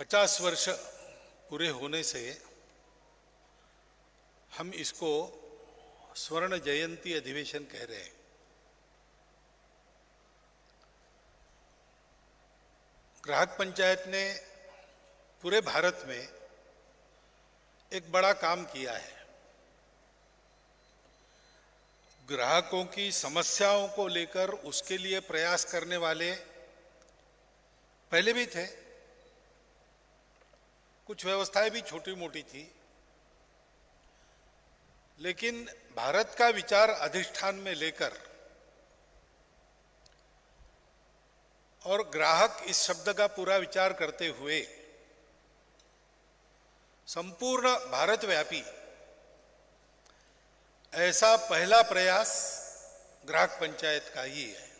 50 वर्ष पूरे होने से हम इसको स्वर्ण जयंती अधिवेशन कह रहे हैं। ग्राहक पंचायत ने पूरे भारत में एक बड़ा काम किया है। ग्राहकों की समस्याओं को लेकर उसके लिए प्रयास करने वाले पहले भी थे, कुछ व्यवस्थाएं भी छोटी मोटी थी, लेकिन भारत का विचार अधिष्ठान में लेकर और ग्राहक इस शब्द का पूरा विचार करते हुए संपूर्ण भारतव्यापी ऐसा पहला प्रयास ग्राहक पंचायत का ही है।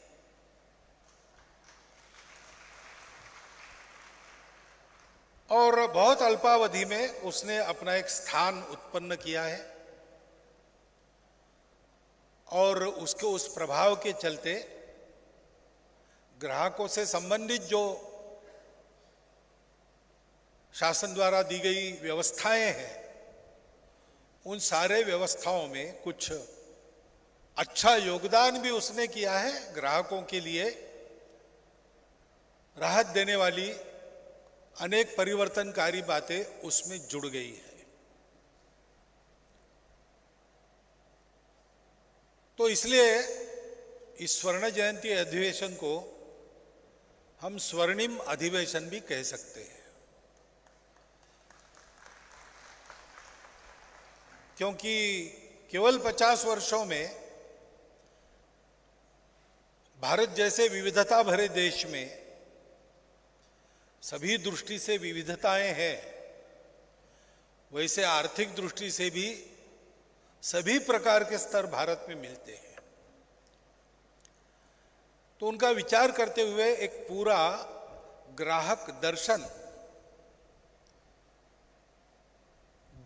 और बहुत अल्पावधि में उसने अपना एक स्थान उत्पन्न किया है और उसके उस प्रभाव के चलते ग्राहकों से संबंधित जो शासन द्वारा दी गई व्यवस्थाएं हैं, उन सारे व्यवस्थाओं में कुछ अच्छा योगदान भी उसने किया है। ग्राहकों के लिए राहत देने वाली अनेक परिवर्तनकारी बातें उसमें जुड़ गई है। तो इसलिए इस स्वर्ण जयंती अधिवेशन को हम स्वर्णिम अधिवेशन भी कह सकते हैं, क्योंकि केवल 50 वर्षों में भारत जैसे विविधता भरे देश में सभी दृष्टि से विविधताएं हैं, वैसे आर्थिक दृष्टि से भी सभी प्रकार के स्तर भारत में मिलते हैं। तो उनका विचार करते हुए एक पूरा ग्राहक दर्शन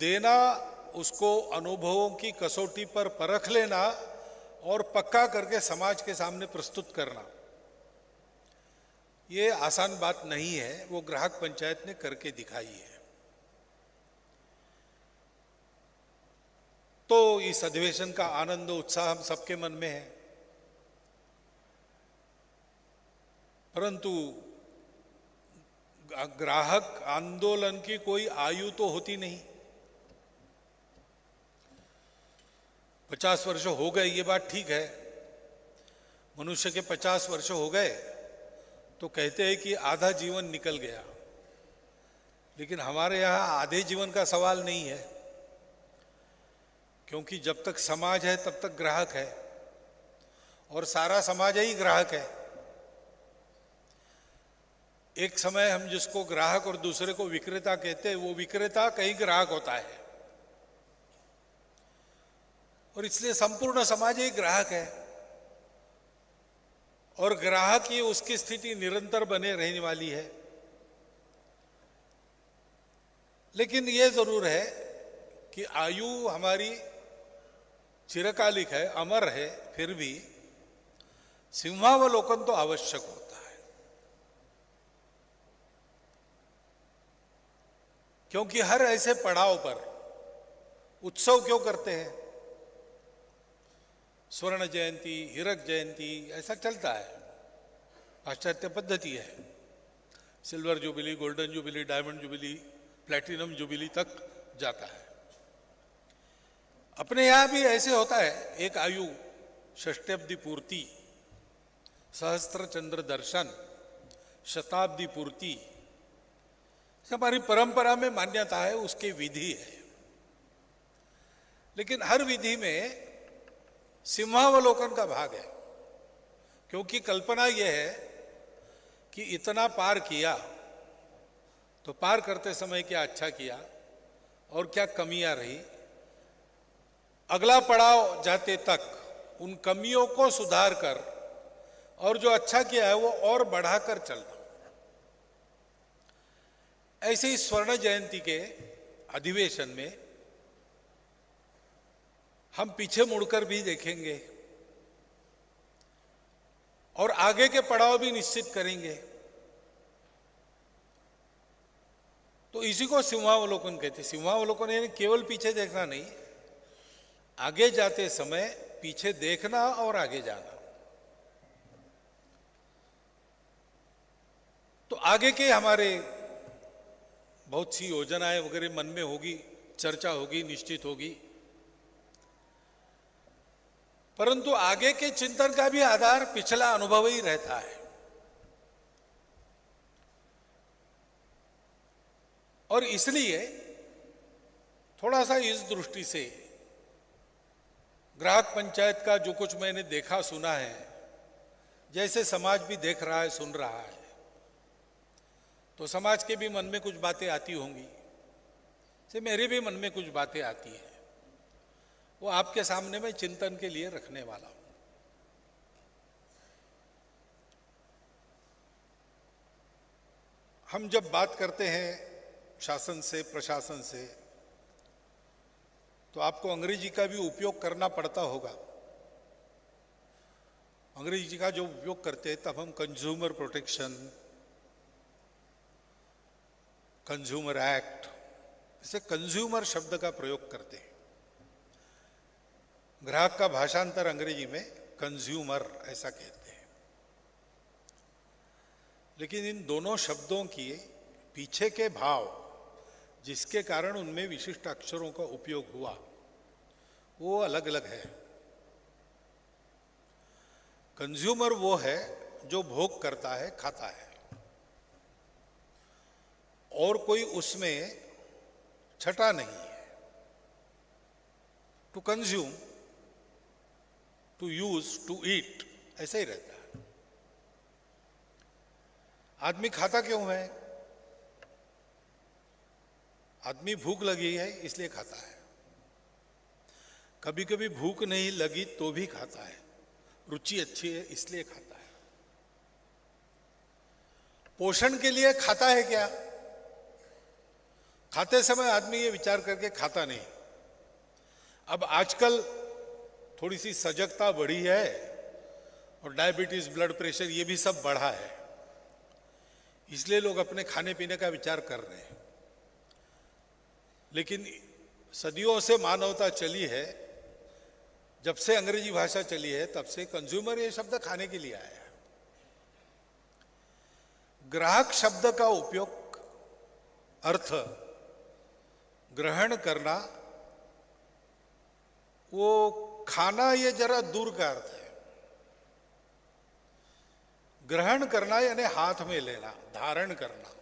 देना, उसको अनुभवों की कसौटी पर परख लेना और पक्का करके समाज के सामने प्रस्तुत करना, ये आसान बात नहीं है। वो ग्राहक पंचायत ने करके दिखाई है। तो इस अधिवेशन का आनंद उत्साह हम सबके मन में है, परंतु ग्राहक आंदोलन की कोई आयु तो होती नहीं। 50 वर्ष हो गए, ये बात ठीक है। मनुष्य के 50 वर्ष हो गए तो कहते हैं कि आधा जीवन निकल गया, लेकिन हमारे यहाँ आधे जीवन का सवाल नहीं है, क्योंकि जब तक समाज है तब तक ग्राहक है और सारा समाज ही ग्राहक है। एक समय हम जिसको ग्राहक और दूसरे को विक्रेता कहते हैं, वो विक्रेता कहीं ग्राहक होता है और इसलिए संपूर्ण समाज ही ग्राहक है और ग्राहक ही उसकी स्थिति निरंतर बने रहने वाली है। लेकिन ये जरूर है कि आयु हमारी चिरकालिक है, अमर है, फिर भी सिंहावलोकन तो आवश्यक होता है, क्योंकि हर ऐसे पड़ाव पर उत्सव क्यों करते हैं? स्वर्ण जयंती, हीरक जयंती, ऐसा चलता है, पाश्चात्य पद्धति है। Silver jubilee, golden jubilee, diamond jubilee, platinum jubilee तक जाता है। अपने यहां भी ऐसे होता है। एक आयु, षष्ट्यब्दी पूर्ति, सहस्त्र चंद्र दर्शन, शताब्दी पूर्ति, हमारी परंपरा में मान्यता है, उसकी विधि है। लेकिन हर विधि में सिंहावलोकन का भाग है, क्योंकि कल्पना यह है कि इतना पार किया तो पार करते समय क्या अच्छा किया और क्या कमियां रही, अगला पड़ाव जाते तक उन कमियों को सुधार कर और जो अच्छा किया है वो और बढ़ाकर चलना। ऐसे ही स्वर्ण जयंती के अधिवेशन में हम पीछे मुड़कर भी देखेंगे और आगे के पड़ाव भी निश्चित करेंगे। तो इसी को सिंहावलोकन कहते हैं। सिंहावलोकन यानी केवल पीछे देखना नहीं, आगे जाते समय पीछे देखना और आगे जाना। तो आगे के हमारे बहुत सी योजनाएं वगैरह मन में होगी, चर्चा होगी, निश्चित होगी, परंतु आगे के चिंतन का भी आधार पिछला अनुभव ही रहता है। और इसलिए थोड़ा सा इस दृष्टि से ग्राहक पंचायत का जो कुछ मैंने देखा सुना है, जैसे समाज भी देख रहा है, सुन रहा है, तो समाज के भी मन में कुछ बातें आती होंगी, से मेरे भी मन में कुछ बातें आती है, वो आपके सामने मैं चिंतन के लिए रखने वाला हूं। हम जब बात करते हैं शासन से, प्रशासन से, तो आपको अंग्रेजी का भी उपयोग करना पड़ता होगा। अंग्रेजी का जो उपयोग करते हैं तब हम कंज्यूमर प्रोटेक्शन, कंज्यूमर एक्ट, इसे कंज्यूमर शब्द का प्रयोग करते हैं। ग्राहक का भाषांतर अंग्रेजी में कंज्यूमर ऐसा कहते हैं। लेकिन इन दोनों शब्दों के पीछे के भाव, जिसके कारण उनमें विशिष्ट अक्षरों का उपयोग हुआ, वो अलग अलग है। कंज्यूमर वो है जो भोग करता है, खाता है, और कोई उसमें छटा नहीं है। To consume, to use, to eat, ऐसा ही रहता है। आदमी खाता क्यों है? आदमी भूख लगी है इसलिए खाता है। कभी कभी भूख नहीं लगी तो भी खाता है, रुचि अच्छी है इसलिए खाता है। पोषण के लिए खाता है क्या? खाते समय आदमी ये विचार करके खाता नहीं। अब आजकल थोड़ी सी सजगता बढ़ी है और डायबिटीज, ब्लड प्रेशर, ये भी सब बढ़ा है, इसलिए लोग अपने खाने पीने का विचार कर रहे हैं। लेकिन सदियों से मानवता चली है, जब से अंग्रेजी भाषा चली है तब से कंज्यूमर ये शब्द खाने के लिए आया है। ग्राहक शब्द का उपयोग, अर्थ ग्रहण करना, वो खाना ये जरा दूर का अर्थ है। ग्रहण करना यानी हाथ में लेना, धारण करना।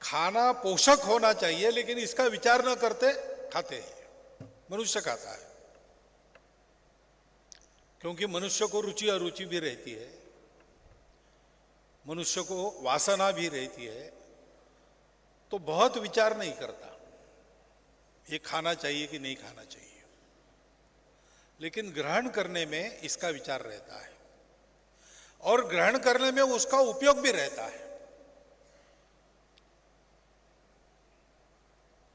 खाना पोषक होना चाहिए, लेकिन इसका विचार न करते खाते हैं। मनुष्य खाता है क्योंकि मनुष्य को रुचि अरुचि भी रहती है, मनुष्य को वासना भी रहती है, तो बहुत विचार नहीं करता ये खाना चाहिए कि नहीं खाना चाहिए। लेकिन ग्रहण करने में इसका विचार रहता है, और ग्रहण करने में उसका उपयोग भी रहता है।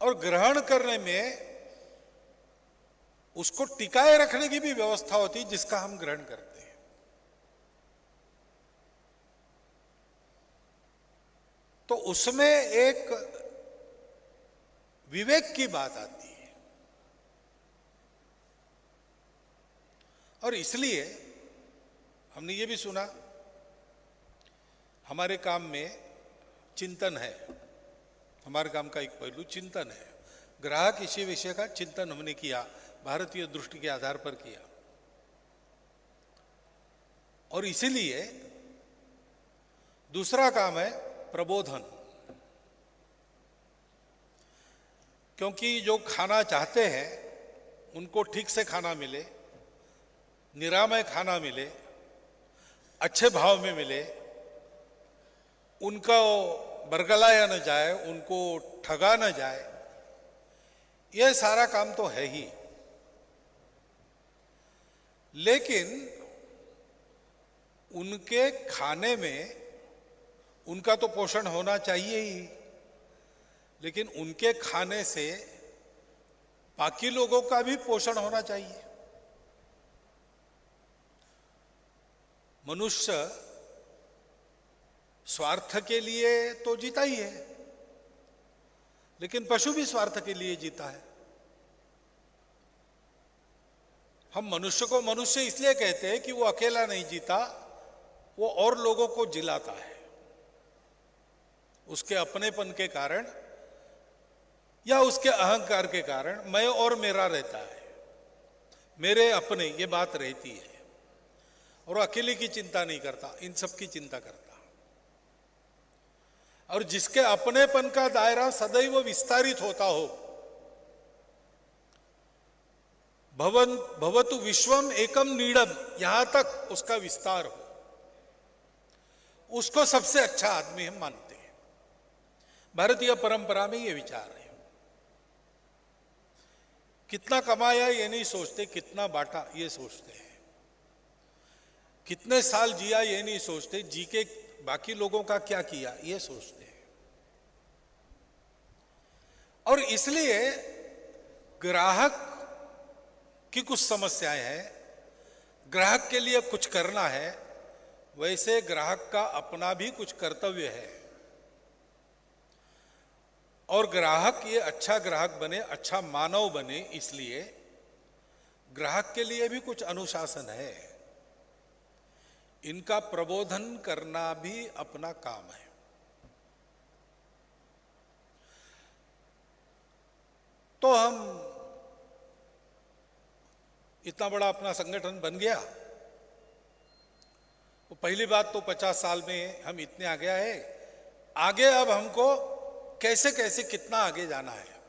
और ग्रहण करने में उसको टिकाए रखने की भी व्यवस्था होती है, जिसका हम ग्रहण करते हैं। तो उसमें एक विवेक की बात आती है। और इसलिए हमने ये भी सुना, हमारे काम में चिंतन है, हमारे काम का एक पहलू चिंतन है। ग्राहक इसी विषय का चिंतन हमने किया, भारतीय दृष्टि के आधार पर किया। और इसीलिए दूसरा काम है प्रबोधन। क्योंकि जो खाना चाहते हैं उनको ठीक से खाना मिले, निरामय खाना मिले, अच्छे भाव में मिले, उनको बरगलाया न जाए, उनको ठगा न जाए, यह सारा काम तो है ही। लेकिन उनके खाने में उनका तो पोषण होना चाहिए ही, लेकिन उनके खाने से बाकी लोगों का भी पोषण होना चाहिए। मनुष्य स्वार्थ के लिए तो जीता ही है, लेकिन पशु भी स्वार्थ के लिए जीता है। हम मनुष्य को मनुष्य इसलिए कहते हैं कि वो अकेला नहीं जीता, वो और लोगों को जिलाता है। उसके अपनेपन के कारण या उसके अहंकार के कारण मैं और मेरा रहता है, मेरे अपने, ये बात रहती है। और अकेले की चिंता नहीं करता, इन सब की चिंता करता। और जिसके अपनेपन का दायरा सदैव विस्तारित होता हो, भवतु विश्वम एकम नीडम, यहां तक उसका विस्तार हो, उसको सबसे अच्छा आदमी हम मानते हैं। भारतीय परंपरा में यह विचार है। कितना कमाया ये नहीं सोचते, कितना बांटा ये सोचते हैं। कितने साल जिया ये नहीं सोचते, जी के बाकी लोगों का क्या किया ये सोचते हैं। और इसलिए ग्राहक की कुछ समस्याएं हैं, ग्राहक के लिए कुछ करना है, वैसे ग्राहक का अपना भी कुछ कर्तव्य है। और ग्राहक ये अच्छा ग्राहक बने, अच्छा मानव बने, इसलिए ग्राहक के लिए भी कुछ अनुशासन है। इनका प्रबोधन करना भी अपना काम है। तो हम इतना बड़ा अपना संगठन बन गया। तो पहली बात तो 50 साल में हम इतने आगे आए, आगे अब हमको कैसे कैसे कितना आगे जाना है।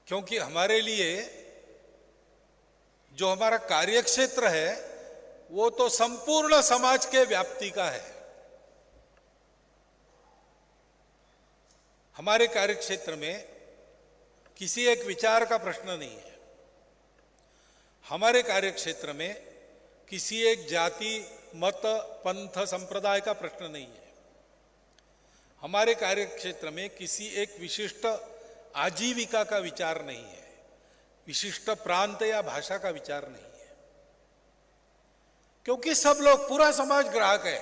क्योंकि हमारे लिए जो हमारा कार्यक्षेत्र है वो तो संपूर्ण समाज के व्याप्ति का है। हमारे कार्यक्षेत्र में किसी एक विचार का प्रश्न नहीं है। हमारे कार्यक्षेत्र में किसी एक जाति, मत, पंथ, संप्रदाय का प्रश्न नहीं है। हमारे कार्यक्षेत्र में किसी एक विशिष्ट आजीविका का विचार नहीं है, विशिष्ट प्रांत या भाषा का विचार नहीं है। क्योंकि सब लोग, पूरा समाज ग्राहक है।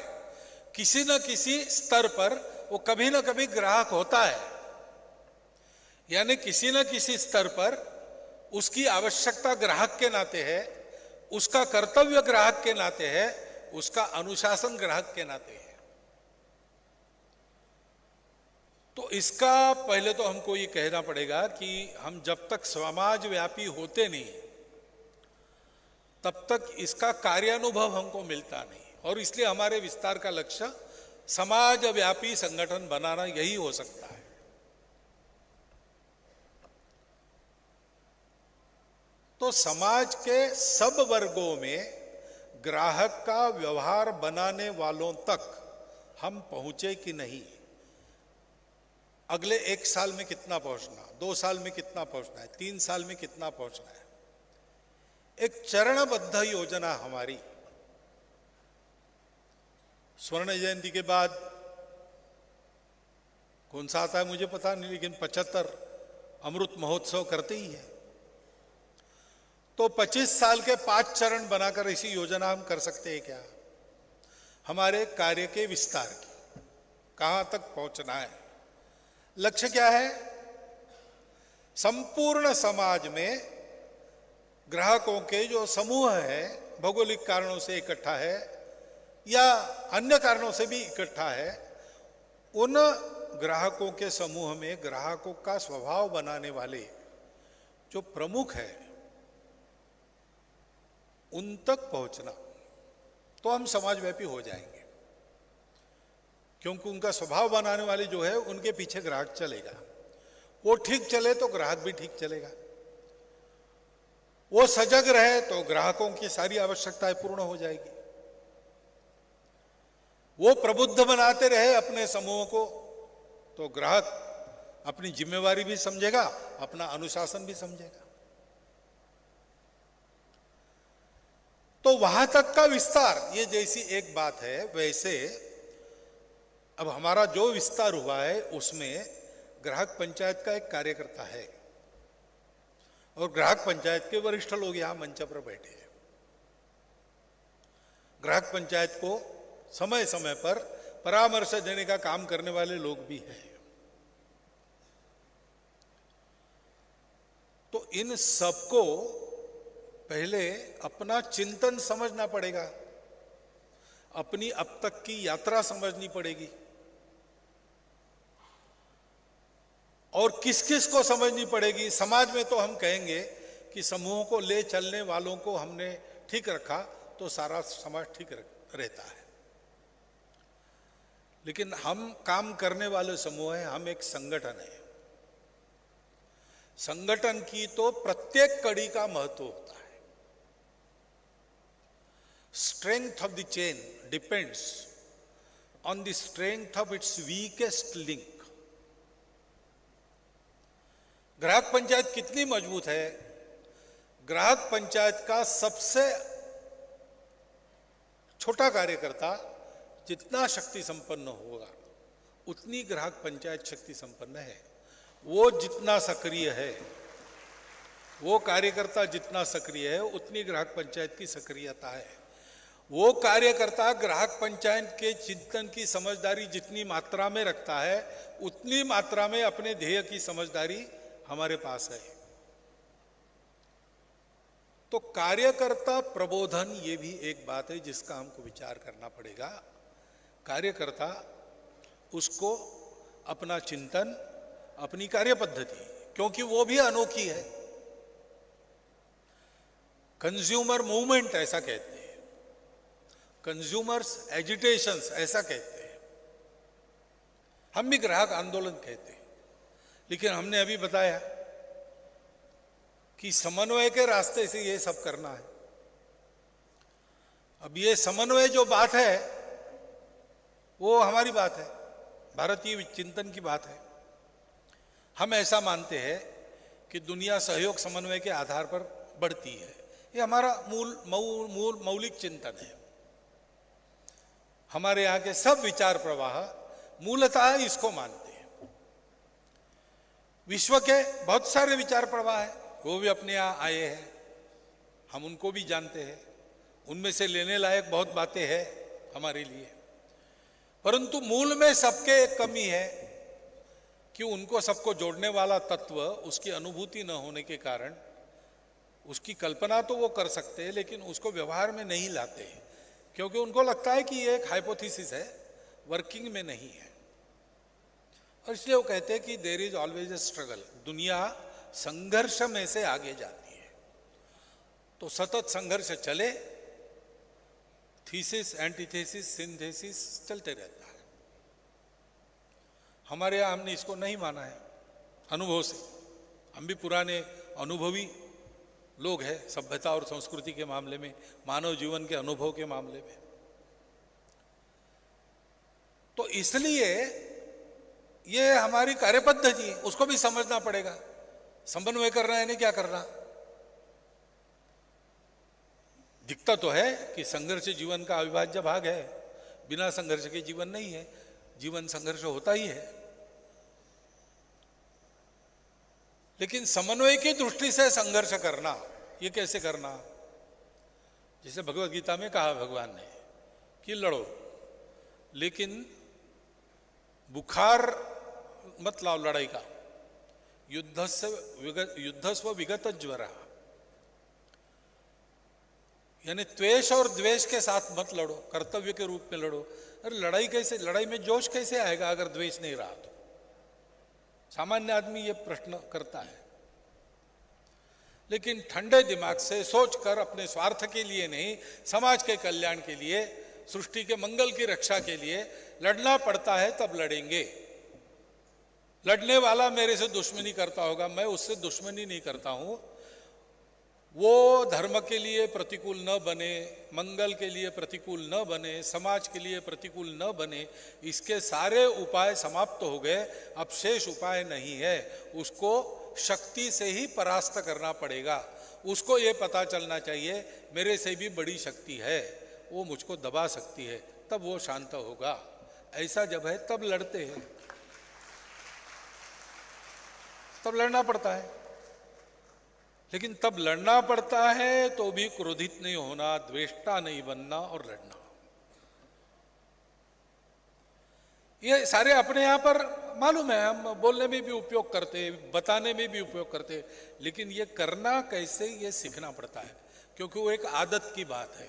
किसी न किसी स्तर पर वो कभी न कभी ग्राहक होता है। यानी किसी न किसी स्तर पर उसकी आवश्यकता ग्राहक के नाते है, उसका कर्तव्य ग्राहक के नाते है, उसका अनुशासन ग्राहक के नाते है। तो इसका पहले तो हमको ये कहना पड़ेगा कि हम जब तक समाज व्यापी होते नहीं तब तक इसका कार्यानुभव हमको मिलता नहीं। और इसलिए हमारे विस्तार का लक्ष्य समाज व्यापी संगठन बनाना यही हो सकता है। तो समाज के सब वर्गों में ग्राहक का व्यवहार बनाने वालों तक हम पहुंचे कि नहीं, अगले 1 साल में कितना पहुंचना, 2 साल में कितना पहुंचना है, 3 साल में कितना पहुंचना है, एक चरणबद्ध योजना हमारी। स्वर्ण जयंती के बाद कौन सा आता है मुझे पता नहीं, लेकिन 75 अमृत महोत्सव करते ही है। तो 25 साल के 5 चरण बनाकर ऐसी योजना हम कर सकते हैं क्या? हमारे कार्य के विस्तार की, कहां तक पहुंचना है, लक्ष्य क्या है? संपूर्ण समाज में ग्राहकों के जो समूह है, भौगोलिक कारणों से इकट्ठा है या अन्य कारणों से भी इकट्ठा है, उन ग्राहकों के समूह में ग्राहकों का स्वभाव बनाने वाले जो प्रमुख है उन तक पहुंचना। तो हम समाजव्यापी हो जाएंगे, क्योंकि उनका स्वभाव बनाने वाले जो है उनके पीछे ग्राहक चलेगा। वो ठीक चले तो ग्राहक भी ठीक चलेगा। वो सजग रहे तो ग्राहकों की सारी आवश्यकताएं पूर्ण हो जाएगी। वो प्रबुद्ध बनाते रहे अपने समूह को तो ग्राहक अपनी जिम्मेवारी भी समझेगा, अपना अनुशासन भी समझेगा। तो वहां तक का विस्तार, ये जैसी एक बात है, वैसे अब हमारा जो विस्तार हुआ है उसमें ग्राहक पंचायत का एक कार्यकर्ता है और ग्राहक पंचायत के वरिष्ठ लोग यहां मंच पर बैठे हैं। ग्राहक पंचायत को समय समय पर परामर्श देने का काम करने वाले लोग भी हैं। तो इन सबको पहले अपना चिंतन समझना पड़ेगा, अपनी अब तक की यात्रा समझनी पड़ेगी, और किस किस को समझनी पड़ेगी। समाज में तो हम कहेंगे कि समूहों को ले चलने वालों को हमने ठीक रखा तो सारा समाज ठीक रहता है, लेकिन हम काम करने वाले समूह हैं, हम एक संगठन है। संगठन की तो प्रत्येक कड़ी का महत्व होता है। Strength of the chain depends on the strength of its weakest link. ग्राहक पंचायत कितनी मजबूत है? ग्राहक पंचायत का सबसे छोटा कार्यकर्ता जितना शक्ति संपन्न होगा उतनी ग्राहक पंचायत शक्ति संपन्न है। वो जितना सक्रिय है, वो कार्यकर्ता जितना सक्रिय है उतनी ग्राहक पंचायत की सक्रियता है। वो कार्यकर्ता ग्राहक पंचायत के चिंतन की समझदारी जितनी मात्रा में रखता है उतनी मात्रा में अपने ध्येय की समझदारी हमारे पास है। तो कार्यकर्ता प्रबोधन ये भी एक बात है जिसका हमको विचार करना पड़ेगा। कार्यकर्ता उसको अपना चिंतन, अपनी कार्य पद्धति, क्योंकि वो भी अनोखी है। कंज्यूमर मूवमेंट ऐसा कहते हैं, कंज्यूमर्स एजिटेशंस ऐसा कहते हैं, हम भी ग्राहक आंदोलन कहते हैं। लेकिन हमने अभी बताया कि समन्वय के रास्ते से ये सब करना है। अब ये समन्वय जो बात है वो हमारी बात है, भारतीय चिंतन की बात है। हम ऐसा मानते हैं कि दुनिया सहयोग समन्वय के आधार पर बढ़ती है। ये हमारा मौलिक चिंतन है। हमारे यहाँ के सब विचार प्रवाह मूलतः इसको मानते हैं। विश्व के बहुत सारे विचार प्रवाह है, वो भी अपने यहाँ आए हैं, हम उनको भी जानते हैं। उनमें से लेने लायक बहुत बातें हैं हमारे लिए, परंतु मूल में सबके एक कमी है कि उनको सबको जोड़ने वाला तत्व, उसकी अनुभूति न होने के कारण उसकी कल्पना तो वो कर सकते हैं लेकिन उसको व्यवहार में नहीं लाते हैं, क्योंकि उनको लगता है कि ये एक हाइपोथेसिस है, वर्किंग में नहीं है। और इसलिए वो कहते हैं कि there is always a struggle. दुनिया संघर्ष में से आगे जाती है, तो सतत संघर्ष चले, थीसिस, एंटीथेसिस, सिंथेसिस चलते रहता है। हमारे यहाँ हमने इसको नहीं माना है अनुभव से। हम भी पुराने अनुभवी लोग हैं सभ्यता और संस्कृति के मामले में, मानव जीवन के अनुभव के मामले में। तो इसलिए ये हमारी कार्यपद्धति, उसको भी समझना पड़ेगा। समन्वय करना है, नहीं क्या करना। दिखता तो है कि संघर्ष जीवन का अविभाज्य भाग है, बिना संघर्ष के जीवन नहीं है, जीवन संघर्ष होता ही है। लेकिन समन्वय की दृष्टि से संघर्ष करना, ये कैसे करना? जैसे भगवत गीता में कहा भगवान ने कि लड़ो, लेकिन बुखार मत लाओ लड़ाई का। युद्धस्व विगत ज्वरा, यानी त्वेष और द्वेष के साथ मत लड़ो, कर्तव्य के रूप में लड़ो। अरे लड़ाई कैसे, लड़ाई में जोश कैसे आएगा अगर द्वेष नहीं रहा तो? सामान्य आदमी ये प्रश्न करता है। लेकिन ठंडे दिमाग से सोचकर, अपने स्वार्थ के लिए नहीं, समाज के कल्याण के लिए, सृष्टि के मंगल की रक्षा के लिए लड़ना पड़ता है, तब लड़ेंगे। लड़ने वाला मेरे से दुश्मनी करता होगा, मैं उससे दुश्मनी नहीं करता हूं। वो धर्म के लिए प्रतिकूल न बने, मंगल के लिए प्रतिकूल न बने, समाज के लिए प्रतिकूल न बने, इसके सारे उपाय समाप्त हो गए। अब शेष उपाय नहीं है, उसको शक्ति से ही परास्त करना पड़ेगा। उसको ये पता चलना चाहिए मेरे से भी बड़ी शक्ति है, वो मुझको दबा सकती है, तब वो शांत होगा। ऐसा जब है तब लड़ते हैं, तब लड़ना पड़ता है। लेकिन तब लड़ना पड़ता है तो भी क्रोधित नहीं होना, द्वेष्टा नहीं बनना और लड़ना। ये सारे अपने यहाँ पर मालूम है, हम बोलने में भी उपयोग करते, बताने में भी उपयोग करते, लेकिन ये करना कैसे ये सीखना पड़ता है, क्योंकि वो एक आदत की बात है।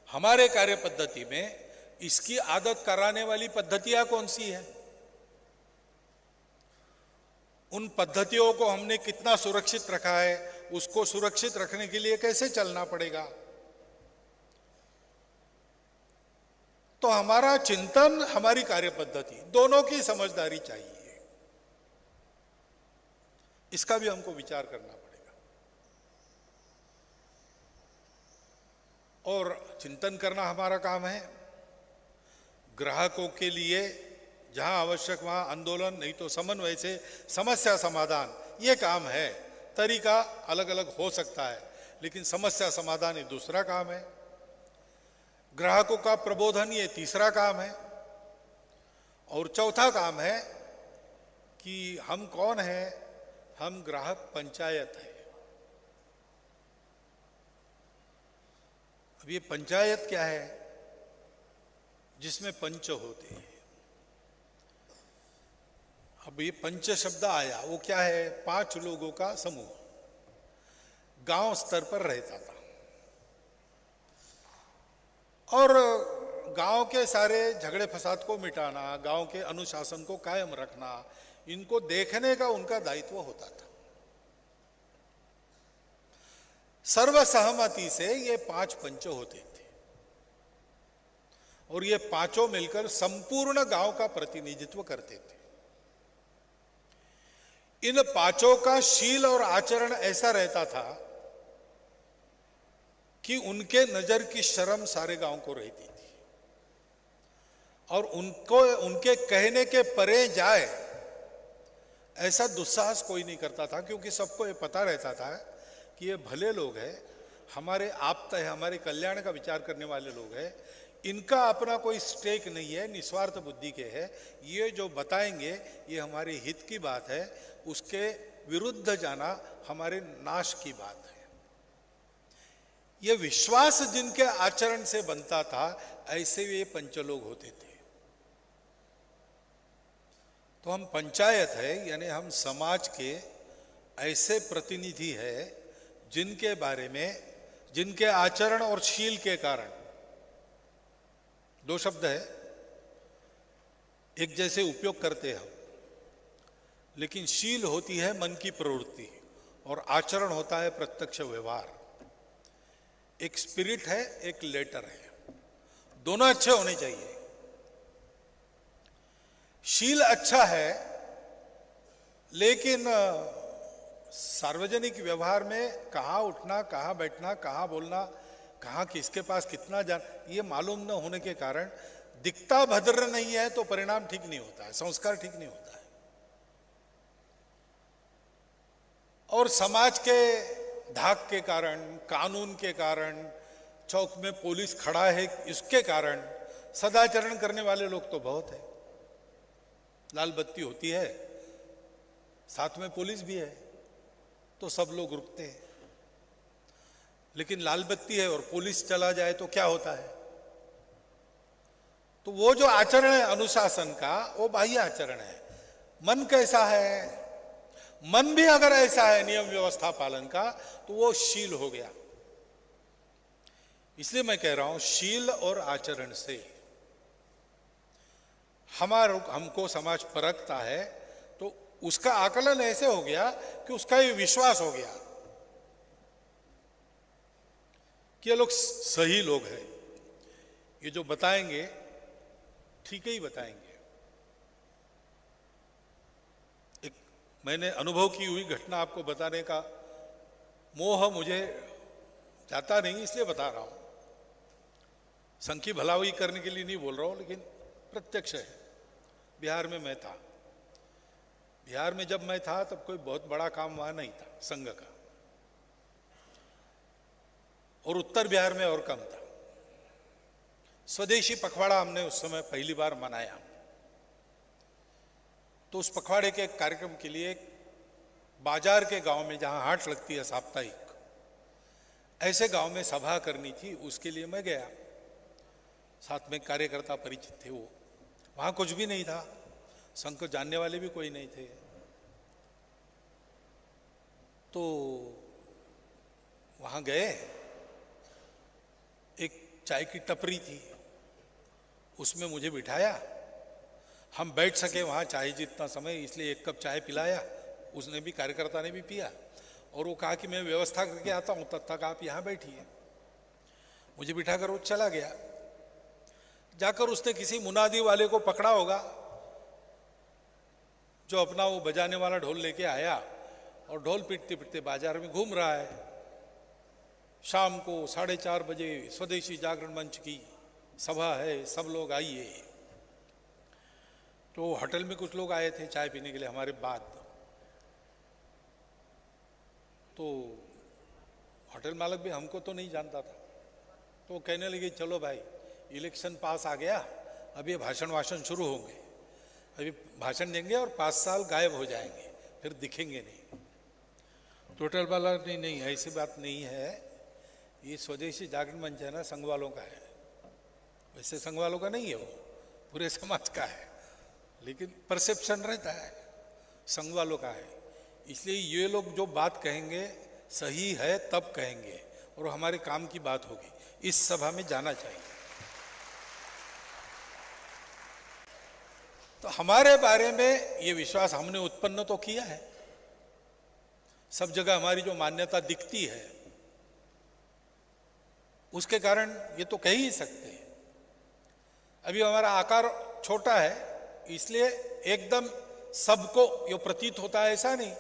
हमारे कार्य पद्धति में इसकी आदत कराने वाली पद्धतियां कौन सी है, उन पद्धतियों को हमने कितना सुरक्षित रखा है, उसको सुरक्षित रखने के लिए कैसे चलना पड़ेगा। तो हमारा चिंतन, हमारी कार्य पद्धति, दोनों की समझदारी चाहिए, इसका भी हमको विचार करना पड़ेगा। और चिंतन करना हमारा काम है। ग्राहकों के लिए जहां आवश्यक वहां आंदोलन, नहीं तो समन्वय से समस्या समाधान, ये काम है। तरीका अलग अलग हो सकता है, लेकिन समस्या समाधान ये दूसरा काम है। ग्राहकों का प्रबोधन ये तीसरा काम है। और चौथा काम है कि हम कौन हैं, हम ग्राहक पंचायत है। अब ये पंचायत क्या है, जिसमें पंच होते हैं। अब ये पंच शब्द आया, वो क्या है, 5 लोगों का समूह गांव स्तर पर रहता था, और गांव के सारे झगड़े फसाद को मिटाना, गांव के अनुशासन को कायम रखना, इनको देखने का उनका दायित्व होता था। सर्वसहमति से ये 5 पंच होते थे, और ये पांचों मिलकर संपूर्ण गांव का प्रतिनिधित्व करते थे। इन पांचों का शील और आचरण ऐसा रहता था कि उनके नजर की शर्म सारे गांव को रहती थी, और उनको उनके कहने के परे जाए ऐसा दुस्साहस कोई नहीं करता था, क्योंकि सबको ये पता रहता था कि ये भले लोग हैं, हमारे आप्त है, हमारे कल्याण का विचार करने वाले लोग हैं, इनका अपना कोई स्टेक नहीं है, निस्वार्थ बुद्धि के है, ये जो बताएंगे ये हमारे हित की बात है, उसके विरुद्ध जाना हमारे नाश की बात है। ये विश्वास जिनके आचरण से बनता था, ऐसे ये पंचलोग होते थे। तो हम पंचायत है, यानी हम समाज के ऐसे प्रतिनिधि है जिनके बारे में, जिनके आचरण और शील के कारण, 2 शब्द है, एक जैसे उपयोग करते हैं हम, लेकिन शील होती है मन की प्रवृत्ति और आचरण होता है प्रत्यक्ष व्यवहार। एक स्पिरिट है, एक लेटर है, दोनों अच्छे होने चाहिए। शील अच्छा है, लेकिन सार्वजनिक व्यवहार में कहाँ उठना, कहाँ बैठना, कहाँ बोलना, कहाँ किसके पास कितना जान, ये मालूम न होने के कारण दिखता भद्र नहीं है तो परिणाम ठीक नहीं होता है, संस्कार ठीक नहीं होता है। और समाज के धाक के कारण, कानून के कारण, चौक में पुलिस खड़ा है इसके कारण सदाचरण करने वाले लोग तो बहुत है। लाल बत्ती होती है, साथ में पुलिस भी है, तो सब लोग रुकते हैं। लेकिन लाल बत्ती है और पुलिस चला जाए तो क्या होता है? तो वो जो आचरण है अनुशासन का, वो बाह्य आचरण है। मन कैसा है? मन भी अगर ऐसा है नियम व्यवस्था पालन का, तो वो शील हो गया। इसलिए मैं कह रहा हूं, शील और आचरण से हमको समाज परखता है, तो उसका आकलन ऐसे हो गया कि उसका ये विश्वास हो गया कि ये लोग सही लोग हैं, ये जो बताएंगे ठीक ही बताएंगे। एक मैंने अनुभव की हुई घटना आपको बताने का मोह मुझे जाता नहीं, इसलिए बता रहा हूं। संघ की भलाई करने के लिए नहीं बोल रहा हूं, लेकिन प्रत्यक्ष है। बिहार में मैं था। बिहार में जब मैं था तब कोई बहुत बड़ा काम वहां नहीं था संघ का, और उत्तर बिहार में और कम था। स्वदेशी पखवाड़ा हमने उस समय पहली बार मनाया। तो उस पखवाड़े के कार्यक्रम के लिए बाजार के गांव में, जहां हाट लगती है साप्ताहिक, ऐसे गांव में सभा करनी थी। उसके लिए मैं गया, साथ में कार्यकर्ता परिचित थे वो, वहां कुछ भी नहीं था, संघ को जानने वाले भी कोई नहीं थे। तो वहां गए, एक चाय की टपरी थी, उसमें मुझे बिठाया। हम बैठ सके वहां चाय जितना समय, इसलिए एक कप चाय पिलाया। उसने भी, कार्यकर्ता ने भी पिया, और वो कहा कि मैं व्यवस्था करके आता हूं, तब तक आप यहां बैठिए। मुझे बिठाकर वो चला गया। जाकर उसने किसी मुनादी वाले को पकड़ा होगा, जो अपना वो बजाने वाला ढोल लेके आया, और ढोल पीटते पीटते बाजार में घूम रहा है। शाम को 4:30 बजे स्वदेशी जागरण मंच की सभा है, सब लोग आइए। तो होटल में कुछ लोग आए थे चाय पीने के लिए हमारे बाद। तो होटल मालिक भी हमको तो नहीं जानता था, तो वो कहने लगे चलो भाई, इलेक्शन पास आ गया, अब ये भाषण वाषण शुरू होंगे, अभी भाषण देंगे और 5 साल गायब हो जाएंगे, फिर दिखेंगे नहीं। तो होटल वाला नहीं, ऐसी बात नहीं है, ये स्वदेशी जागरण मंच है ना, संघ वालों का है। वैसे संघ वालों का नहीं है, वो पूरे समाज का है, लेकिन परसेप्शन रहता है संघ वालों का है। इसलिए ये लोग जो बात कहेंगे सही है तब कहेंगे, और हमारे काम की बात होगी, इस सभा में जाना चाहिए। तो हमारे बारे में ये विश्वास हमने उत्पन्न तो किया है, सब जगह हमारी जो मान्यता दिखती है, उसके कारण ये तो कह ही सकते हैं। अभी हमारा आकार छोटा है, इसलिए एकदम सबको ये प्रतीत होता है ऐसा नहीं,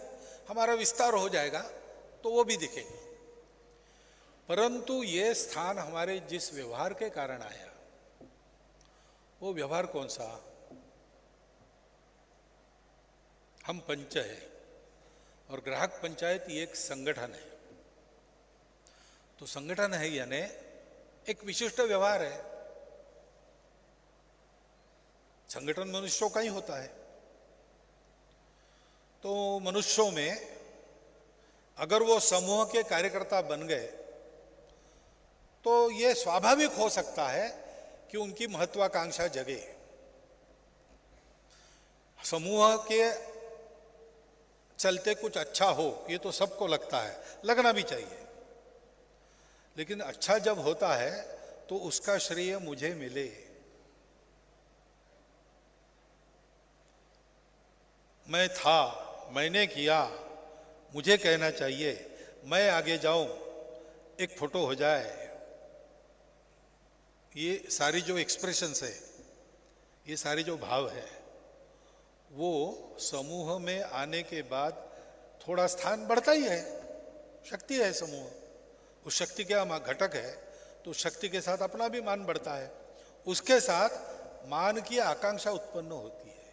हमारा विस्तार हो जाएगा तो वो भी दिखेगा। परंतु ये स्थान हमारे जिस व्यवहार के कारण आया, वो व्यवहार कौन सा? हम पंच है, और ग्राहक पंचायत ये एक संगठन है। तो संगठन है यानी एक विशिष्ट व्यवहार है। संगठन मनुष्यों का ही होता है। तो मनुष्यों में अगर वो समूह के कार्यकर्ता बन गए, तो ये स्वाभाविक हो सकता है कि उनकी महत्वाकांक्षा जगे। समूह के चलते कुछ अच्छा हो, ये तो सबको लगता है, लगना भी चाहिए। लेकिन अच्छा जब होता है तो उसका श्रेय मुझे मिले। मैं था, मैंने किया, मुझे कहना चाहिए, मैं आगे जाऊं, एक फोटो हो जाए। ये सारी जो एक्सप्रेशंस है, ये सारी जो भाव है, वो समूह में आने के बाद थोड़ा स्थान बढ़ता ही है। शक्ति है समूह, उस शक्ति के हम घटक है, तो शक्ति के साथ अपना भी मान बढ़ता है, उसके साथ मान की आकांक्षा उत्पन्न होती है।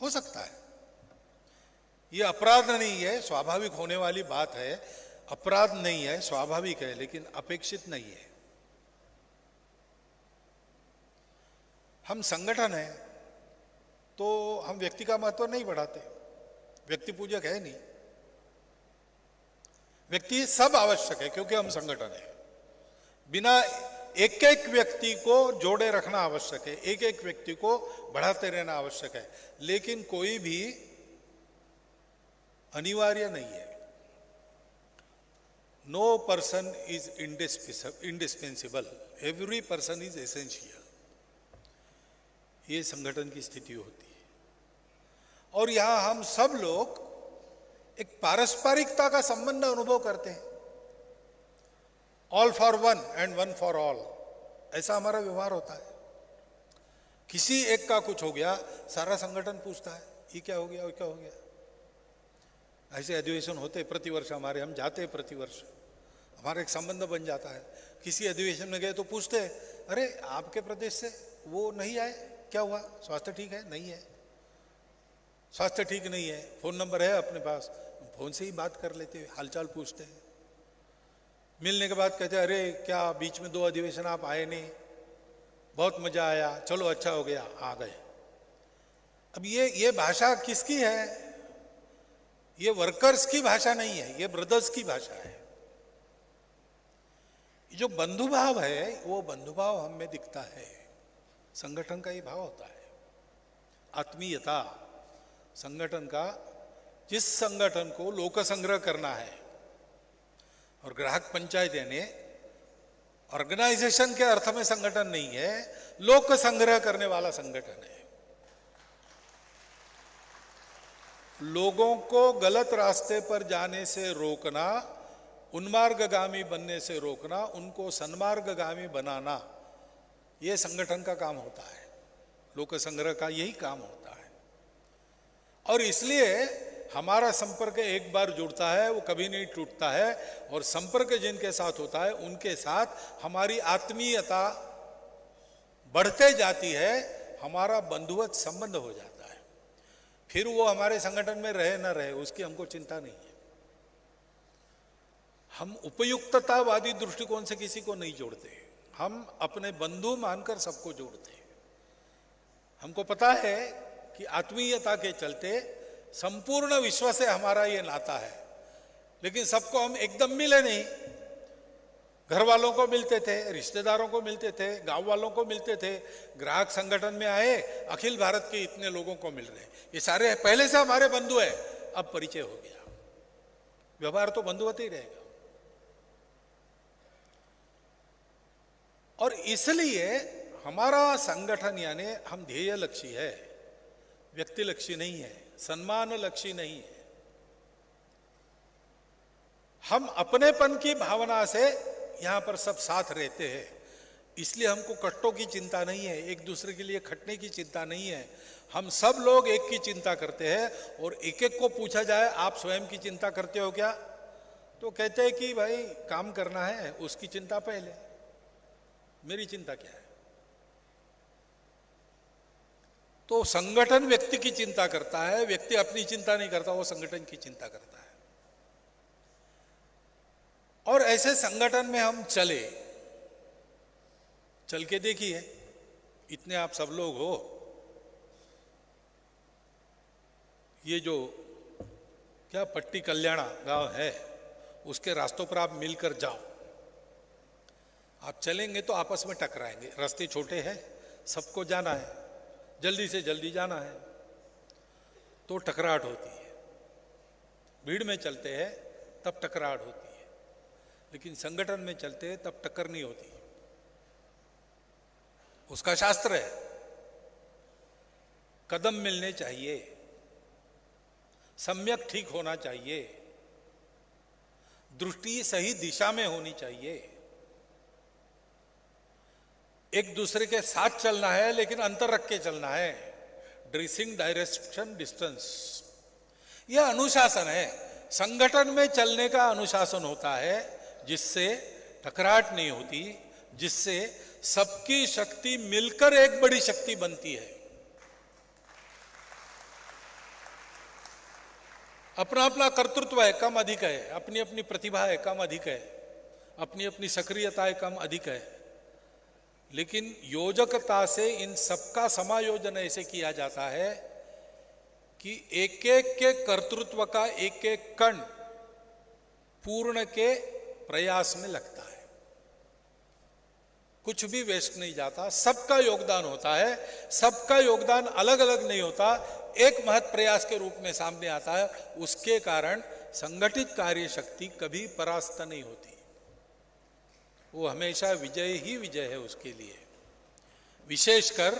हो सकता है, ये अपराध नहीं है, स्वाभाविक होने वाली बात है। अपराध नहीं है, स्वाभाविक है, लेकिन अपेक्षित नहीं है। हम संगठन है तो हम व्यक्ति का महत्व नहीं बढ़ाते, व्यक्ति पूजक है नहीं। व्यक्ति सब आवश्यक है, क्योंकि हम संगठन है। बिना एक एक व्यक्ति को जोड़े रखना आवश्यक है, एक एक व्यक्ति को बढ़ाते रहना आवश्यक है, लेकिन कोई भी अनिवार्य नहीं है। No person is indispensable, every person is essential. ये संगठन की स्थिति होती है। और यहां हम सब लोग एक पारस्परिकता का संबंध अनुभव करते हैं। All for one and one for all, ऐसा हमारा व्यवहार होता है। किसी एक का कुछ हो गया, सारा संगठन पूछता है ये क्या हो गया, वो क्या हो गया। ऐसे अधिवेशन होते प्रतिवर्ष हमारे, हम जाते हैं प्रतिवर्ष, हमारा एक संबंध बन जाता है। किसी अधिवेशन में गए तो पूछते हैं, अरे आपके प्रदेश से वो नहीं आए, क्या हुआ, स्वास्थ्य ठीक है? नहीं है, स्वास्थ्य ठीक नहीं है। फोन नंबर है अपने पास, फोन से ही बात कर लेते हैं, हालचाल पूछते हैं। मिलने के बाद कहते हैं, अरे क्या बीच में 2 अधिवेशन आप आए नहीं, बहुत मजा आया, चलो अच्छा हो गया, आ गए। अब ये भाषा किसकी है? ये वर्कर्स की भाषा नहीं है, ये ब्रदर्स की भाषा है। जो बंधुभाव है, वो बंधुभाव हम में दिखता है, संगठन का ये भाव होता है। आत्मीयता संगठन का, जिस संगठन को लोक संग्रह करना है, और ग्राहक पंचायत यानी ऑर्गेनाइजेशन के अर्थ में संगठन नहीं है, लोक संग्रह करने वाला संगठन है। लोगों को गलत रास्ते पर जाने से रोकना, उन्मार्गगामी बनने से रोकना, उनको सन्मार्गगामी बनाना, यह संगठन का काम होता है। लोक संग्रह का यही काम होता है। और इसलिए हमारा संपर्क एक बार जुड़ता है, वो कभी नहीं टूटता है, और संपर्क जिनके साथ होता है उनके साथ हमारी आत्मीयता बढ़ते जाती है, हमारा बंधुवत संबंध हो जाता है। फिर वो हमारे संगठन में रहे ना रहे उसकी हमको चिंता नहीं है। हम उपयुक्ततावादी दृष्टिकोण से किसी को नहीं जोड़ते, हम अपने बंधु मानकर सबको जोड़ते हैं। हमको पता है कि आत्मीयता के चलते संपूर्ण विश्व से हमारा ये नाता है, लेकिन सबको हम एकदम मिले नहीं। घर वालों को मिलते थे, रिश्तेदारों को मिलते थे, गांव वालों को मिलते थे, ग्राहक संगठन में आए, अखिल भारत के इतने लोगों को मिल रहे, ये सारे पहले से हमारे बंधु है। अब परिचय हो गया, व्यवहार तो बंधुवत ही रहेगा। और इसलिए हमारा संगठन यानी हम ध्येय लक्ष्य है, व्यक्ति लक्ष्य नहीं है, सम्मान लक्ष्य नहीं है। हम अपनेपन की भावना से यहां पर सब साथ रहते हैं, इसलिए हमको कट्टों की चिंता नहीं है, एक दूसरे के लिए खटने की चिंता नहीं है। हम सब लोग एक की चिंता करते हैं। और एक एक को पूछा जाए आप स्वयं की चिंता करते हो क्या, तो कहते हैं कि भाई काम करना है, उसकी चिंता पहले, मेरी चिंता क्या है। तो संगठन व्यक्ति की चिंता करता है, व्यक्ति अपनी चिंता नहीं करता, वो संगठन की चिंता करता है। और ऐसे संगठन में हम चल के देखिए, इतने आप सब लोग हो, ये जो क्या पट्टी कल्याणा गांव है, उसके रास्तों पर आप मिलकर जाओ। आप चलेंगे तो आपस में टकराएंगे, रास्ते छोटे हैं, सबको जाना है, जल्दी से जल्दी जाना है, तो टकराहट होती है। भीड़ में चलते हैं तब टकराहट होती है, लेकिन संगठन में चलते हैं तब टक्कर नहीं होती। उसका शास्त्र है, कदम मिलने चाहिए, सम्यक ठीक होना चाहिए, दृष्टि सही दिशा में होनी चाहिए, एक दूसरे के साथ चलना है लेकिन अंतर रख के चलना है, ड्रेसिंग डायरेक्शन डिस्टेंस, यह अनुशासन है। संगठन में चलने का अनुशासन होता है, जिससे टकराहट नहीं होती, जिससे सबकी शक्ति मिलकर एक बड़ी शक्ति बनती है। अपना अपना कर्तृत्व है, कम अधिक है, अपनी अपनी प्रतिभा है, कम अधिक है, अपनी अपनी सक्रियता है, कम अधिक है, लेकिन योजकता से इन सबका समायोजन ऐसे किया जाता है कि एक एक के कर्तृत्व का एक एक कण पूर्ण के प्रयास में लगता है, कुछ भी वेस्ट नहीं जाता, सबका योगदान होता है। सबका योगदान अलग अलग नहीं होता, एक महत् प्रयास के रूप में सामने आता है। उसके कारण संगठित कार्य शक्ति कभी परास्त नहीं होती, वो हमेशा विजय ही विजय है उसके लिए। विशेषकर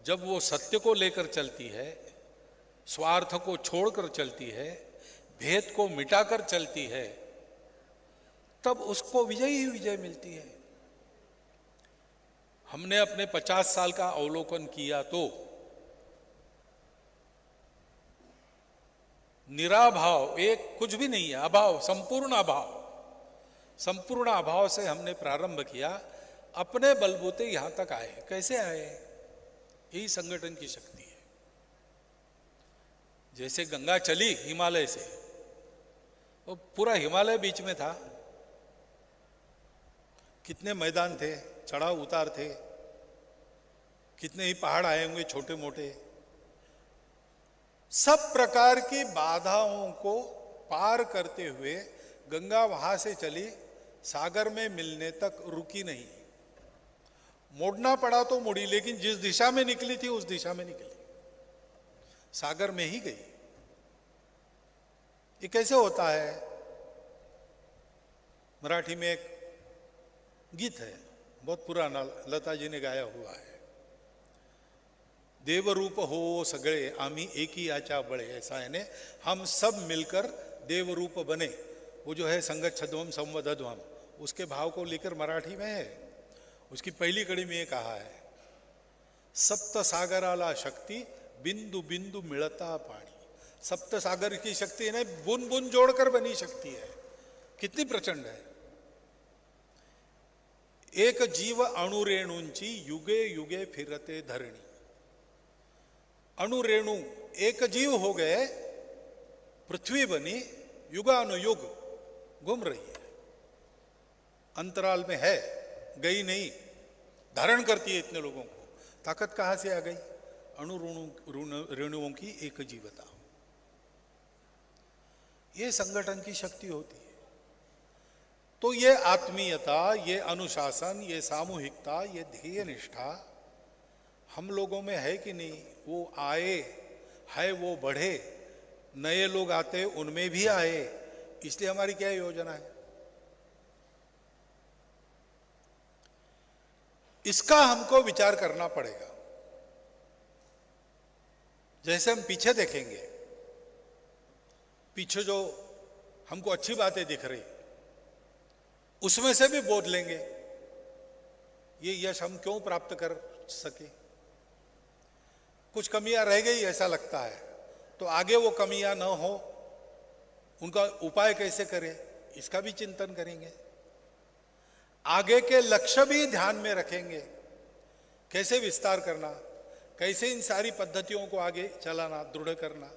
जब वो सत्य को लेकर चलती है, स्वार्थ को छोड़कर चलती है, भेद को मिटाकर चलती है, तब उसको विजय ही विजय मिलती है। हमने अपने 50 साल का अवलोकन किया तो निराभाव, एक कुछ भी नहीं है, अभाव, संपूर्ण अभाव, संपूर्ण अभाव से हमने प्रारंभ किया, अपने बलबूते यहां तक आए। कैसे आए? यही संगठन की शक्ति है। जैसे गंगा चली हिमालय से, वो पूरा हिमालय बीच में था, कितने मैदान थे, चढ़ाव उतार थे, कितने ही पहाड़ आए होंगे छोटे मोटे, सब प्रकार की बाधाओं को पार करते हुए गंगा वहां से चली, सागर में मिलने तक रुकी नहीं। मोड़ना पड़ा तो मुड़ी, लेकिन जिस दिशा में निकली थी उस दिशा में निकली। सागर में ही गई। ये कैसे होता है? मराठी में एक गीत है, बहुत पुराना, लता जी ने गाया हुआ है, देवरूप हो सगळे आम्ही एकी याच्या बळे, ऐसा है ने हम सब मिलकर देवरूप बने। वो जो है संगच्छध्वम संवदध्वम, उसके भाव को लेकर मराठी में है। उसकी पहली कड़ी में ये कहा है, सप्त सागराला शक्ति बिंदु बिंदु मिळता पाणी। सप्त सागर की शक्ति ने बुन बुन जोड़कर बनी शक्ति है, कितनी प्रचंड है। एक जीव अणुरेणूंची युगे युगे फिरते धरणी। अणुरेणु एक जीव हो गए, पृथ्वी बनी, युगानुयुग घूम रही है, अंतराल में है, गई नहीं, धारण करती है इतने लोगों को। ताकत कहां से आ गई? रेणुओं की एक जीवता। ये संगठन की शक्ति होती है। तो ये आत्मीयता, ये अनुशासन, ये सामूहिकता, ये ध्येय निष्ठा हम लोगों में है कि नहीं? वो आए है, वो बढ़े, नए लोग आते उनमें भी आए। इसलिए हमारी क्या योजना है? इसका हमको विचार करना पड़ेगा। जैसे हम पीछे देखेंगे, पीछे जो हमको अच्छी बातें दिख रही, उसमें से भी बोध लेंगे, ये यश हम क्यों प्राप्त कर सके। कुछ कमियां रह गई ऐसा लगता है, तो आगे वो कमियां न हो, उनका उपाय कैसे करें, इसका भी चिंतन करेंगे। आगे के लक्ष्य भी ध्यान में रखेंगे, कैसे विस्तार करना, कैसे इन सारी पद्धतियों को आगे चलाना, दृढ़ करना।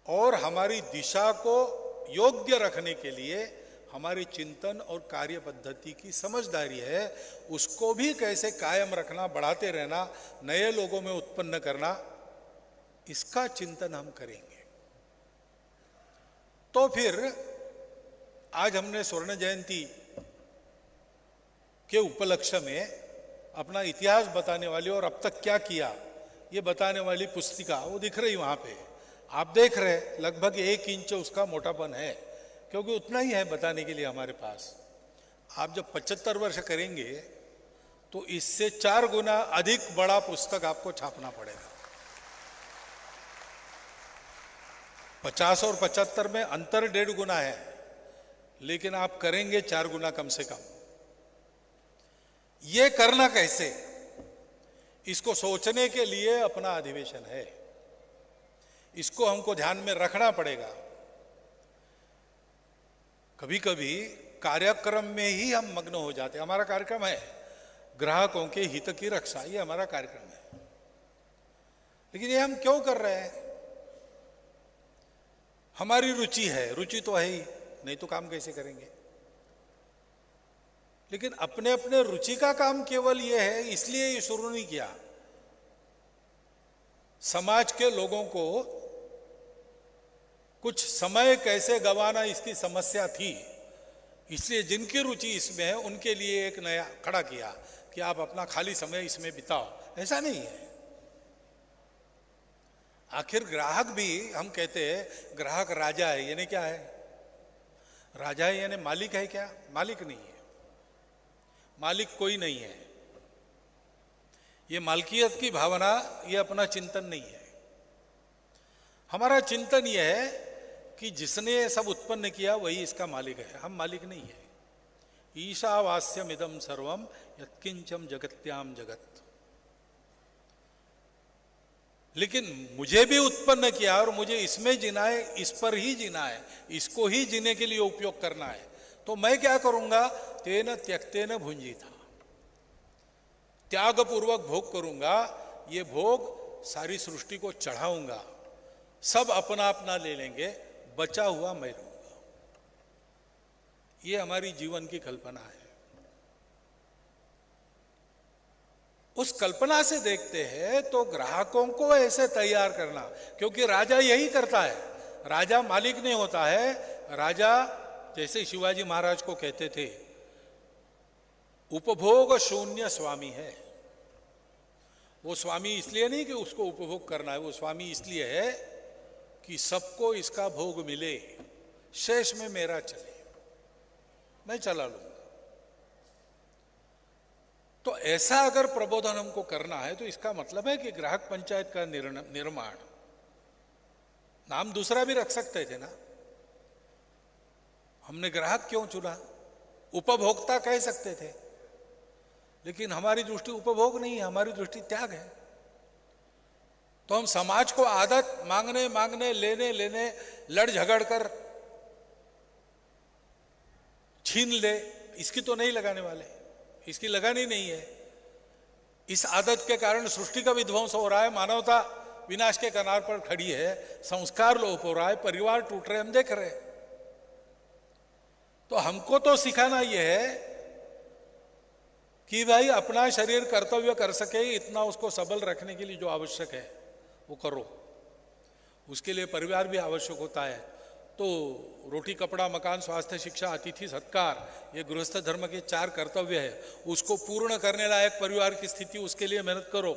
और हमारी दिशा को योग्य रखने के लिए हमारी चिंतन और कार्य पद्धति की समझदारी है, उसको भी कैसे कायम रखना, बढ़ाते रहना, नए लोगों में उत्पन्न करना, इसका चिंतन हम करेंगे। तो फिर आज हमने स्वर्ण जयंती के उपलक्ष्य में अपना इतिहास बताने वाली और अब तक क्या किया ये बताने वाली पुस्तिका वो दिख रही वहां पे, आप देख रहे, लगभग 1 इंच उसका मोटापन है, क्योंकि उतना ही है बताने के लिए हमारे पास। आप जब 75 वर्ष करेंगे तो इससे 4 गुना अधिक बड़ा पुस्तक आपको छापना पड़ेगा। 50 और 75 में अंतर 1.5 गुना है, लेकिन आप करेंगे 4 गुना कम से कम। ये करना कैसे, इसको सोचने के लिए अपना अधिवेशन है, इसको हमको ध्यान में रखना पड़ेगा। कभी कभी कार्यक्रम में ही हम मग्न हो जाते हैं। हमारा कार्यक्रम है ग्राहकों के हित की रक्षा, ये हमारा कार्यक्रम है, लेकिन ये हम क्यों कर रहे हैं? हमारी रुचि है, रुचि तो है ही, नहीं तो काम कैसे करेंगे। लेकिन अपने अपने रुचि का काम केवल ये है, इसलिए ये शुरू नहीं किया। समाज के लोगों को कुछ समय कैसे गंवाना इसकी समस्या थी, इसलिए जिनकी रुचि इसमें है उनके लिए एक नया खड़ा किया कि आप अपना खाली समय इसमें बिताओ। ऐसा नहीं है। आखिर ग्राहक भी, हम कहते हैं ग्राहक राजा है, यानी क्या है? राजा है यानी मालिक है क्या? मालिक नहीं है, मालिक कोई नहीं है। ये मालकियत की भावना, ये अपना चिंतन नहीं है। हमारा चिंतन ये है कि जिसने सब उत्पन्न किया वही इसका मालिक है, हम मालिक नहीं है। ईशावास्यम इदम सर्वम यत्किंचम जगत्याम जगत। लेकिन मुझे भी उत्पन्न किया और मुझे इसमें जीना है, इस पर ही जीना है, इसको ही जीने के लिए उपयोग करना है। तो मैं क्या करूंगा? तेन त्यक्तेन भुंजीता, त्यागपूर्वक भोग करूंगा। ये भोग सारी सृष्टि को चढ़ाऊंगा, सब अपना अपना ले लेंगे, बचा हुआ मैं रहूंगा। ये हमारी जीवन की कल्पना है। उस कल्पना से देखते हैं तो ग्राहकों को ऐसे तैयार करना, क्योंकि राजा यही करता है। राजा मालिक नहीं होता है। राजा, जैसे शिवाजी महाराज को कहते थे, उपभोग शून्य स्वामी है। वो स्वामी इसलिए नहीं कि उसको उपभोग करना है, वो स्वामी इसलिए है कि सबको इसका भोग मिले, शेष में मेरा चले, मैं चला लूंगा। तो ऐसा अगर प्रबोधन हमको करना है तो इसका मतलब है कि ग्राहक पंचायत का निर्माण, नाम दूसरा भी रख सकते थे ना, हमने ग्राहक क्यों चुना, उपभोक्ता कह सकते थे, लेकिन हमारी दृष्टि उपभोग नहीं है, हमारी दृष्टि त्याग है। तो हम समाज को आदत मांगने मांगने, लेने लेने, लड़ झगड़ कर छीन ले, इसकी तो नहीं लगाने वाले, इसकी लगानी नहीं है। इस आदत के कारण सृष्टि का विध्वंस हो रहा है, मानवता विनाश के किनार पर खड़ी है, संस्कार लोप हो रहा है, परिवार टूट रहे, हम देख रहे हैं। तो हमको तो सिखाना यह है कि भाई अपना शरीर कर्तव्य कर सके, इतना उसको सबल रखने के लिए जो आवश्यक है वो करो। उसके लिए परिवार भी आवश्यक होता है। तो रोटी कपड़ा मकान स्वास्थ्य शिक्षा अतिथि सत्कार, ये गृहस्थ धर्म के 4 कर्तव्य है, उसको पूर्ण करने लायक परिवार की स्थिति, उसके लिए मेहनत करो।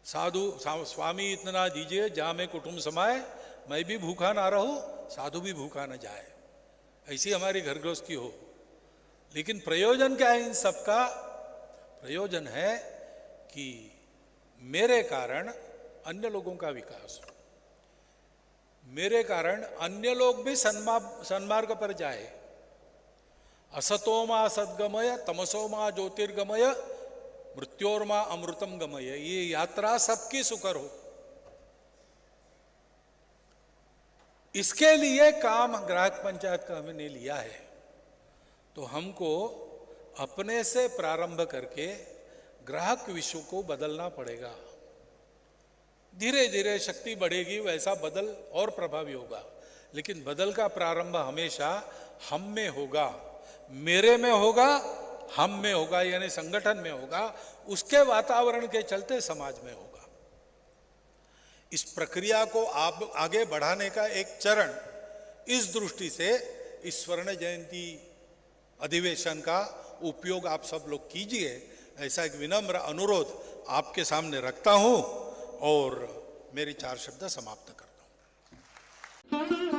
साधु स्वामी इतना दीजिए जहां मैं कुटुंब समाए, मैं भी भूखा ना रहूं, साधु भी भूखा न जाए, ऐसी हमारी घर गृहस्थी हो। लेकिन प्रयोजन क्या है इन सबका? प्रयोजन है कि मेरे कारण अन्य लोगों का विकास हो, मेरे कारण अन्य लोग भी सन्मार्ग पर जाए। असतोमा सद्गमय तमसोमा ज्योतिर्गमय मृत्योर्मा अमृतम गमय, ये यात्रा सबकी सुकर हो। इसके लिए काम ग्राहक पंचायत का हमने लिया है। तो हमको अपने से प्रारंभ करके ग्राहक विश्व को बदलना पड़ेगा। धीरे धीरे शक्ति बढ़ेगी, वैसा बदल और प्रभावी होगा। लेकिन बदल का प्रारंभ हमेशा हम में होगा, मेरे में होगा, हम में होगा, यानी संगठन में होगा, उसके वातावरण के चलते समाज में होगा। इस प्रक्रिया को आप आगे बढ़ाने का एक चरण इस दृष्टि से इस स्वर्ण जयंती अधिवेशन का उपयोग आप सब लोग कीजिए, ऐसा एक विनम्र अनुरोध आपके सामने रखता हूं और मेरी 4 शब्द समाप्त करता हूं।